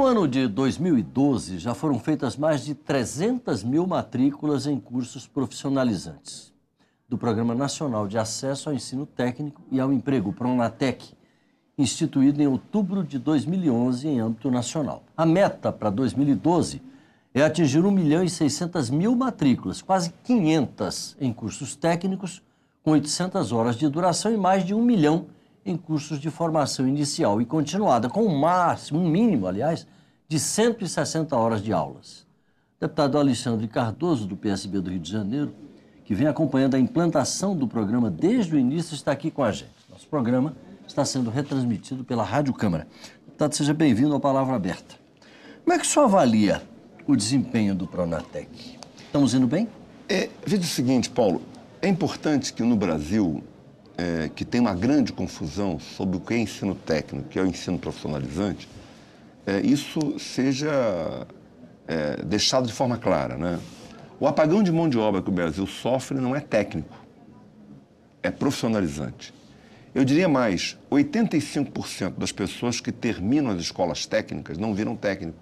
ano de 2012, já foram feitas mais de 300 mil matrículas em cursos profissionalizantes do Programa Nacional de Acesso ao Ensino Técnico e ao Emprego, o PRONATEC, instituído em outubro de 2011 em âmbito nacional. A meta para 2012 é atingir 1.600.000 matrículas, quase 500 em cursos técnicos, com 800 horas de duração e mais de 1 milhão em cursos de formação inicial e continuada, com um mínimo, aliás, de 160 horas de aulas. O deputado Alexandre Cardoso, do PSB do Rio de Janeiro, que vem acompanhando a implantação do programa desde o início, está aqui com a gente. Nosso programa está sendo retransmitido pela Rádio Câmara. Deputado, seja bem-vindo ao Palavra Aberta. Como é que o senhor avalia o desempenho do PRONATEC? Estamos indo bem? Veja o seguinte, Paulo, é importante que no Brasil, que tem uma grande confusão sobre o que é ensino técnico, que é o ensino profissionalizante, isso seja deixado de forma clara, né? O apagão de mão de obra que o Brasil sofre não é técnico, é profissionalizante. Eu diria mais, 85% das pessoas que terminam as escolas técnicas não viram técnico.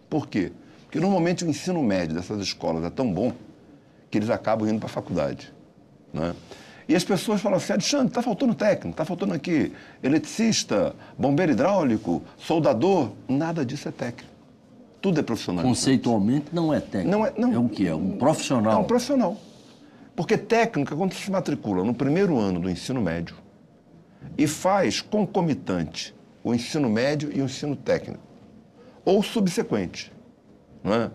Por quê? Porque normalmente o ensino médio dessas escolas é tão bom que eles acabam indo para a faculdade, né? E as pessoas falam assim, Alexandre, está faltando técnico, está faltando aqui eletricista, bombeiro hidráulico, soldador. Nada disso é técnico. Tudo é profissional. Conceitualmente não é técnico. Não. É o que? É um profissional? É um profissional. Porque técnico é quando você se matricula no primeiro ano do ensino médio e faz concomitante o ensino médio e o ensino técnico, ou subsequente, não é?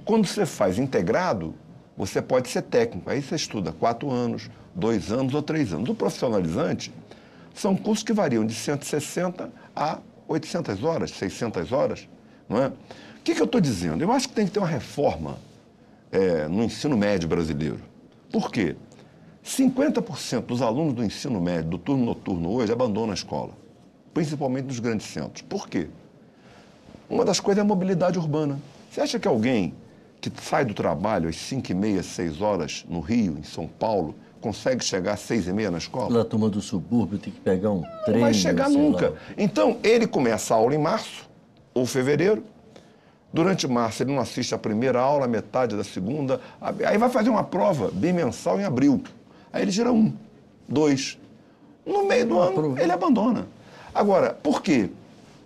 Quando você faz integrado, você pode ser técnico. Aí você estuda 4 anos, 2 anos ou 3 anos. O profissionalizante são cursos que variam de 160 a 800 horas, 600 horas, não é? O que eu estou dizendo? Eu acho que tem que ter uma reforma no ensino médio brasileiro. Por quê? 50% dos alunos do ensino médio, do turno noturno hoje, abandonam a escola, principalmente nos grandes centros. Por quê? Uma das coisas é a mobilidade urbana. Você acha que alguém que sai do trabalho às 5h30, 6 horas no Rio, em São Paulo, consegue chegar às 6h30 na escola? Pela turma do subúrbio tem que pegar um trem. Não vai chegar nunca. Então, ele começa a aula em março ou fevereiro. Durante março, ele não assiste a primeira aula, a metade da segunda. Aí vai fazer uma prova bimensal em abril. Aí ele gira 1, 2. No meio do ano, ele abandona. Agora, por quê?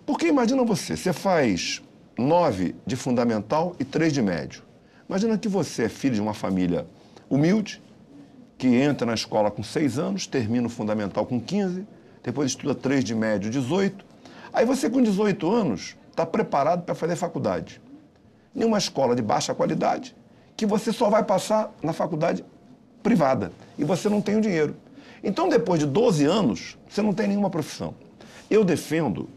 Porque imagina você faz 9 de fundamental e 3 de médio. Imagina que você é filho de uma família humilde, que entra na escola com 6 anos, termina o fundamental com 15, depois estuda 3 de médio, 18. Aí você, com 18 anos, está preparado para fazer faculdade. Em uma escola de baixa qualidade, que você só vai passar na faculdade privada. E você não tem o dinheiro. Então, depois de 12 anos, você não tem nenhuma profissão. Eu defendo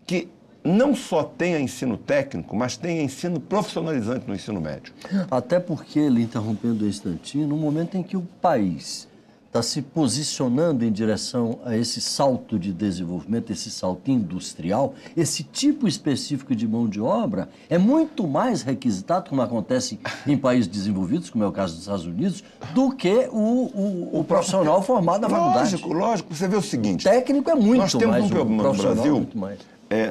que não só tenha ensino técnico, mas tenha ensino profissionalizante no ensino médio. Até porque, ele interrompendo um instantinho, no momento em que o país está se posicionando em direção a esse salto de desenvolvimento, esse salto industrial, esse tipo específico de mão de obra é muito mais requisitado, como acontece em países desenvolvidos, como é o caso dos Estados Unidos, do que o profissional formado na faculdade. Lógico. Você vê o seguinte... O técnico é muito mais. Nós temos um problema no Brasil. Muito mais.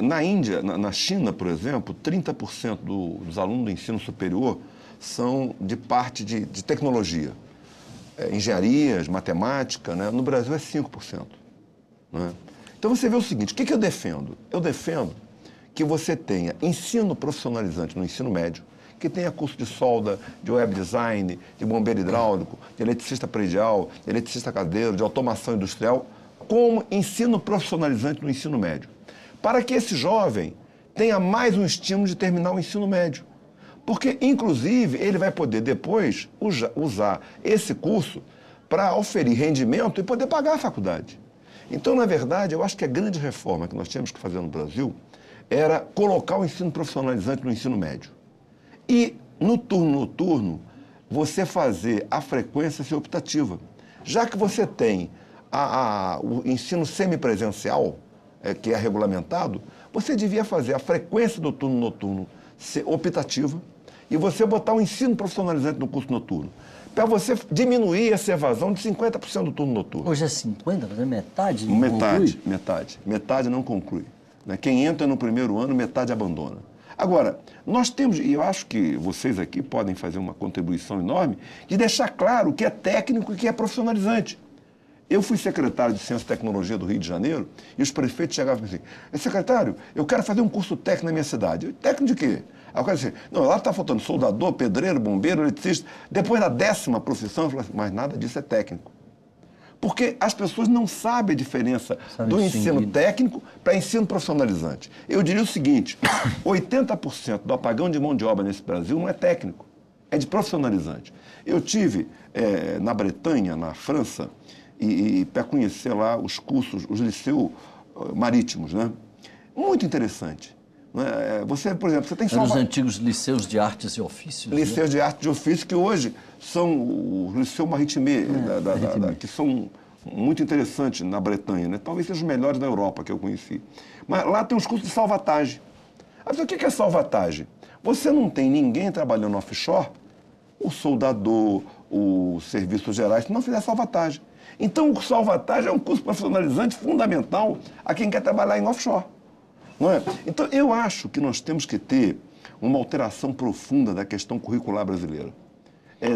Na Índia, na China, por exemplo, 30% dos alunos do ensino superior são de parte de tecnologia. Engenharias, matemática, né? No Brasil é 5%. Né? Então você vê o seguinte, o que eu defendo? Eu defendo que você tenha ensino profissionalizante no ensino médio, que tenha curso de solda, de web design, de bombeiro hidráulico, de eletricista predial, de eletricista caseiro, de automação industrial, como ensino profissionalizante no ensino médio, para que esse jovem tenha mais um estímulo de terminar o ensino médio. Porque, inclusive, ele vai poder depois usar esse curso para oferir rendimento e poder pagar a faculdade. Então, na verdade, eu acho que a grande reforma que nós temos que fazer no Brasil era colocar o ensino profissionalizante no ensino médio. E, no turno noturno, você fazer a frequência ser optativa. Já que você tem o ensino semipresencial, que é regulamentado, você devia fazer a frequência do turno noturno ser optativa e você botar o ensino profissionalizante no curso noturno, para você diminuir essa evasão de 50% do turno noturno. Hoje é 50%, metade não conclui? Metade não conclui. Quem entra no primeiro ano, metade abandona. Agora, nós temos, e eu acho que vocês aqui podem fazer uma contribuição enorme, de deixar claro o que é técnico e o que é profissionalizante. Eu fui secretário de Ciência e Tecnologia do Rio de Janeiro e os prefeitos chegavam assim, secretário, eu quero fazer um curso técnico na minha cidade. Eu, técnico de quê? Aí o cara disse, não, lá está faltando soldador, pedreiro, bombeiro, eletricista. Depois da 10ª profissão, eu falei assim, mas nada disso é técnico. Porque as pessoas não sabem a diferença do ensino técnico para ensino profissionalizante. Eu diria o seguinte, 80% do apagão de mão de obra nesse Brasil não é técnico, é de profissionalizante. Eu tive na Bretanha, na França, e para conhecer lá os cursos, os liceus marítimos, né? Muito interessante. Né? Você, por exemplo, você tem Os antigos liceus de artes e ofícios. Liceus de artes e ofícios que hoje são os liceus maritime, que são muito interessantes na Bretanha, né? Talvez sejam os melhores da Europa que eu conheci. Mas lá tem os cursos de salvatagem. Mas o que é salvatagem? Você não tem ninguém trabalhando offshore, o soldador, os serviços gerais, se não fizer salvatagem. Então, o salvatagem é um curso profissionalizante fundamental a quem quer trabalhar em offshore. Não é? Então, eu acho que nós temos que ter uma alteração profunda da questão curricular brasileira.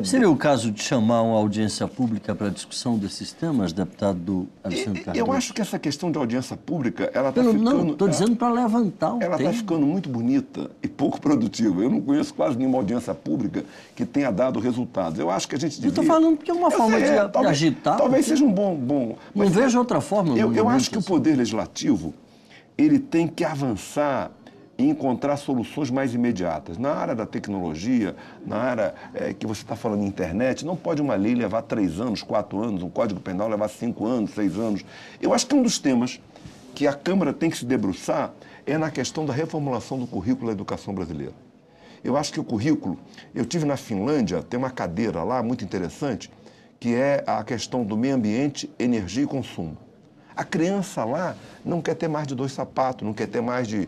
Seria o caso de chamar uma audiência pública para a discussão desses temas, deputado Alexandre Cardoso? Eu acho que essa questão de audiência pública, ela está ficando... Não, estou dizendo para levantar o tema. Ela está ficando muito bonita e pouco produtiva. Eu não conheço quase nenhuma audiência pública que tenha dado resultados. Eu acho que a gente devia... Eu estou falando que é uma forma de agitar. Talvez seja um bom... Não vejo outra forma. Eu acho que o Poder Legislativo, ele tem que avançar e encontrar soluções mais imediatas. Na área da tecnologia, na área que você está falando de internet, não pode uma lei levar 3 anos, 4 anos, um Código Penal levar 5 anos, 6 anos. Eu acho que um dos temas que a Câmara tem que se debruçar é na questão da reformulação do currículo da educação brasileira. Eu acho que o currículo... Eu tive na Finlândia, tem uma cadeira lá muito interessante, que é a questão do meio ambiente, energia e consumo. A criança lá não quer ter mais de 2 sapatos, não quer ter mais de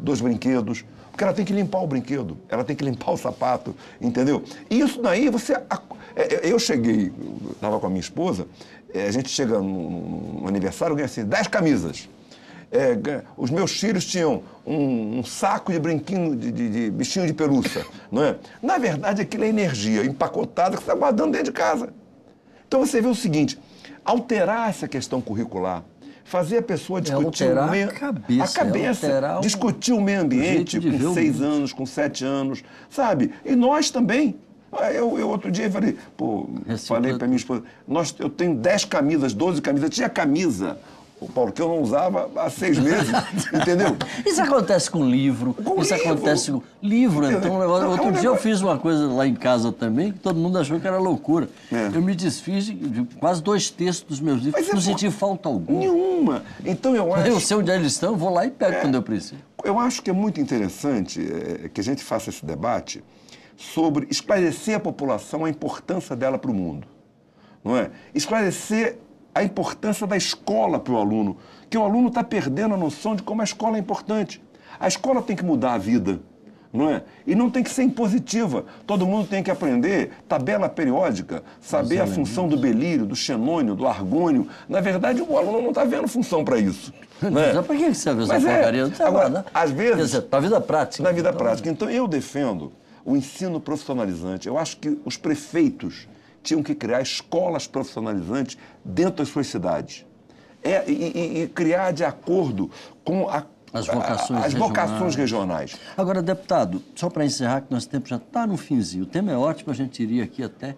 2 brinquedos, porque ela tem que limpar o brinquedo, ela tem que limpar o sapato, entendeu? E isso daí, eu cheguei, estava com a minha esposa, a gente chega no aniversário, eu ganhei assim, 10 camisas. Os meus filhos tinham um saco de brinquinho, de bichinho de pelúcia, não é? Na verdade, aquilo é energia empacotada que você está guardando dentro de casa. Então você vê o seguinte, alterar essa questão curricular, fazer a pessoa discutir a cabeça, discutir o meio ambiente com 6 anos, com 7 anos, sabe? E nós também. Eu outro dia falei, falei para minha esposa, eu tenho 10 camisas, 12 camisas, tinha camisa, Paulo, que eu não usava há 6 meses, entendeu? Isso acontece com livro, acontece com livro, então, outro dia eu fiz uma coisa lá em casa também, que todo mundo achou que era loucura. Eu me desfiz de quase 2 terços dos meus livros, não senti falta alguma. Nenhuma. Então eu acho... Eu sei onde eles estão, eu vou lá e pego quando eu preciso. Eu acho que é muito interessante que a gente faça esse debate sobre esclarecer a população a importância dela para o mundo, não é? Esclarecer a importância da escola para o aluno, que o aluno está perdendo a noção de como a escola é importante. A escola tem que mudar a vida, não é? E não tem que ser impositiva. Todo mundo tem que aprender tabela periódica, saber a função do belírio, do xenônio, do argônio. Na verdade, o aluno não está vendo função para isso. Para que serve essa porcaria? Agora, às vezes... Quer dizer, para a vida prática. Na vida prática. Então, eu defendo o ensino profissionalizante. Eu acho que os prefeitos tinham que criar escolas profissionalizantes dentro das suas cidades. E criar de acordo com as vocações regionais. Agora, deputado, só para encerrar, que nosso tempo já está no finzinho. O tema é ótimo, a gente iria aqui até...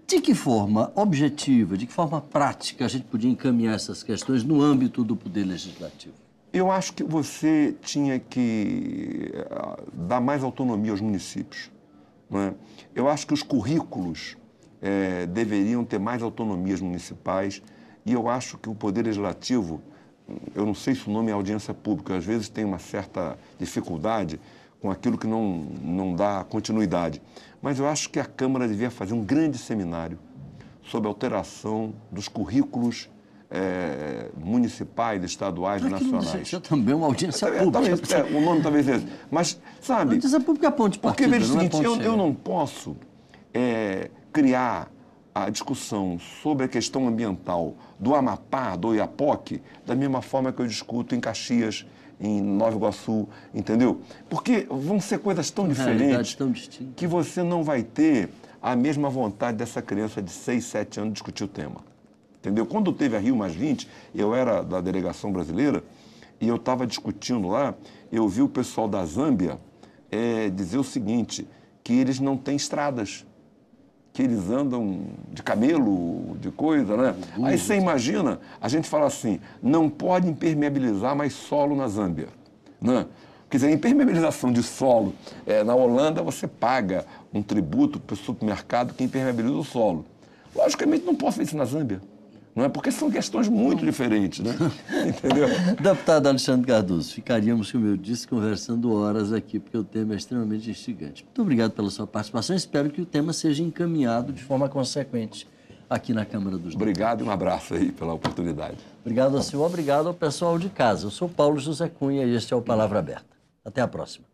De que forma objetiva, de que forma prática a gente podia encaminhar essas questões no âmbito do Poder Legislativo? Eu acho que você tinha que dar mais autonomia aos municípios. Não é? Eu acho que os currículos deveriam ter mais autonomias municipais e eu acho que o Poder Legislativo, eu não sei se o nome é audiência pública, às vezes tem uma certa dificuldade com aquilo que não dá continuidade, mas eu acho que a Câmara devia fazer um grande seminário sobre a alteração dos currículos municipais, estaduais e nacionais. Isso é também uma audiência pública. O nome talvez é esse. Mas, sabe... Audiência pública é ponte de partida, porque, veja o seguinte, eu não posso criar a discussão sobre a questão ambiental do Amapá, do Oiapoque, da mesma forma que eu discuto em Caxias, em Nova Iguaçu, entendeu? Porque vão ser coisas tão diferentes tão distintas, que você não vai ter a mesma vontade dessa criança de 6, 7 anos discutir o tema. Entendeu? Quando teve a Rio+20, eu era da delegação brasileira e eu estava discutindo lá, eu vi o pessoal da Zâmbia dizer o seguinte, que eles não têm estradas, que eles andam de camelo, de coisa, né? Aí você imagina, a gente fala assim, não pode impermeabilizar mais solo na Zâmbia, né? Quer dizer, a impermeabilização de solo, na Holanda você paga um tributo para o supermercado que impermeabiliza o solo. Logicamente não posso fazer isso na Zâmbia, não é? Porque são questões muito diferentes, né? Entendeu? Deputado Alexandre Cardoso, ficaríamos, como eu disse, conversando horas aqui, porque o tema é extremamente instigante. Muito obrigado pela sua participação. Espero que o tema seja encaminhado de forma consequente aqui na Câmara dos Deputados. Obrigado e um abraço aí pela oportunidade. Obrigado ao senhor, obrigado ao pessoal de casa. Eu sou Paulo José Cunha e este é o Palavra Aberta. Até a próxima.